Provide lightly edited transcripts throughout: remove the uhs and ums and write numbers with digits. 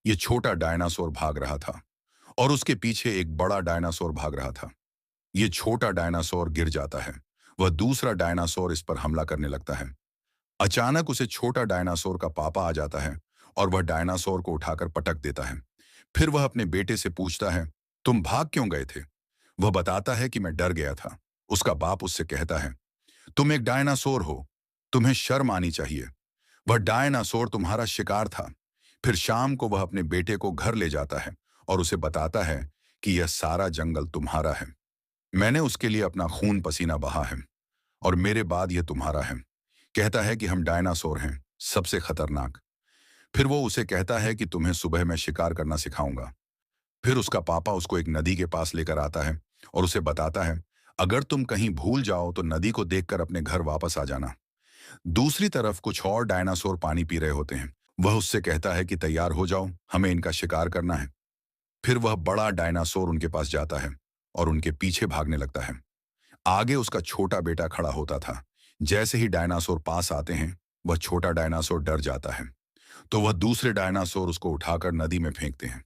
ये छोटा डायनासोर भाग रहा था और उसके पीछे एक बड़ा डायनासोर भाग रहा था। ये छोटा डायनासोर गिर जाता है। वह दूसरा डायनासोर इस पर हमला करने लगता है। अचानक उसे छोटा डायनासोर का पापा आ जाता है और वह डायनासोर को उठाकर पटक देता है। फिर वह अपने बेटे से पूछता है, तुम भाग क्यों गए थे? वह बताता है कि मैं डर गया था। उसका बाप उससे कहता है, तुम एक डायनासोर हो, तुम्हें शर्म आनी चाहिए। वह डायनासोर तुम्हारा शिकार था। फिर शाम को वह अपने बेटे को घर ले जाता है और उसे बताता है कि यह सारा जंगल तुम्हारा है। मैंने उसके लिए अपना खून पसीना बहा है और मेरे बाद यह तुम्हारा है। कहता है कि हम डायनासोर हैं, सबसे खतरनाक। फिर वो उसे कहता है कि तुम्हें सुबह मैं शिकार करना सिखाऊंगा। फिर उसका पापा उसको एक नदी के पास लेकर आता है और उसे बताता है, अगर तुम कहीं भूल जाओ तो नदी को देखकर अपने घर वापस आ जाना। दूसरी तरफ कुछ और डायनासोर पानी पी रहे होते हैं। वह उससे कहता है कि तैयार हो जाओ, हमें इनका शिकार करना है। फिर वह बड़ा डायनासोर उनके पास जाता है और उनके पीछे भागने लगता है। आगे उसका छोटा बेटा खड़ा होता था। जैसे ही डायनासोर पास आते हैं, वह छोटा डायनासोर डर जाता है। तो वह दूसरे डायनासोर उसको उठाकर नदी में फेंकते हैं।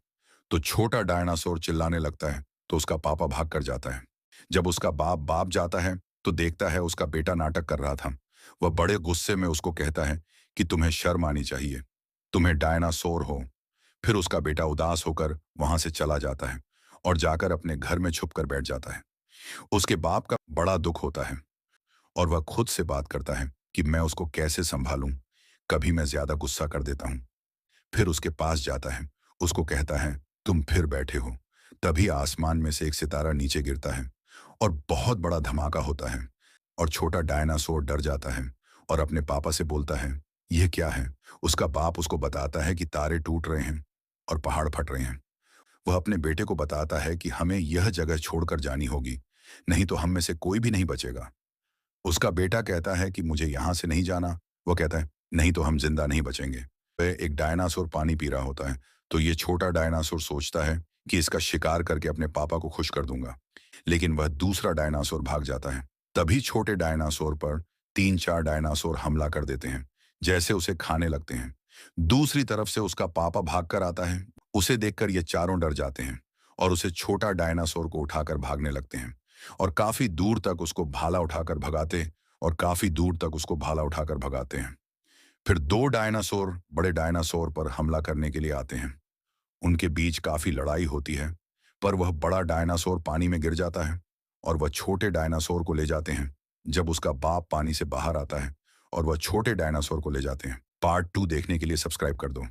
तो छोटा डायनासोर चिल्लाने लगता है, तो उसका पापा भाग कर जाता है। जब उसका बाप बाप जाता है तो देखता है उसका बेटा नाटक कर रहा था। वह बड़े गुस्से में उसको कहता है कि तुम्हें शर्म आनी चाहिए, तुम्हें डायनासोर हो। फिर उसका बेटा उदास होकर वहां से चला जाता है और जाकर अपने घर में छुप कर बैठ जाता है। उसके बाप का बड़ा दुख होता है और वह खुद से बात करता है कि मैं उसको कैसे संभालूं, कभी मैं ज्यादा गुस्सा कर देता हूं। फिर उसके पास जाता है, उसको कहता है, तुम फिर बैठे हो। तभी आसमान में से एक सितारा नीचे गिरता है और बहुत बड़ा धमाका होता है और छोटा डायनासोर डर जाता है और अपने पापा से बोलता है, यह क्या है? उसका बाप उसको बताता है कि तारे टूट रहे हैं और पहाड़ फट रहे हैं। वह अपने बेटे को बताता है कि हमें यह जगह छोड़कर जानी होगी, नहीं तो हम में से कोई भी नहीं बचेगा। उसका बेटा कहता है कि मुझे यहां से नहीं जाना। वो कहता है, नहीं तो हम जिंदा नहीं बचेंगे। वह एक डायनासोर पानी पी रहा होता है, तो ये छोटा डायनासोर सोचता है कि इसका शिकार करके अपने पापा को खुश कर दूंगा। लेकिन वह दूसरा डायनासोर भाग जाता है। तभी छोटे डायनासोर पर तीन चार डायनासोर हमला कर देते हैं, जैसे उसे खाने लगते हैं। दूसरी तरफ से उसका पापा भाग कर आता है। उसे देखकर ये चारों डर जाते हैं और उसे छोटा डायनासोर को उठाकर भागने लगते हैं और काफी दूर तक उसको भाला उठाकर भगाते और काफी दूर तक उसको भाला उठाकर भगाते हैं। फिर दो डायनासोर बड़े डायनासोर पर हमला करने के लिए आते हैं। उनके बीच काफी लड़ाई होती है, पर वह बड़ा डायनासोर पानी में गिर जाता है और वह छोटे डायनासोर को ले जाते हैं। जब उसका बाप पानी से बाहर आता है और वह छोटे डायनासोर को ले जाते हैं। पार्ट 2 देखने के लिए सब्सक्राइब कर दो।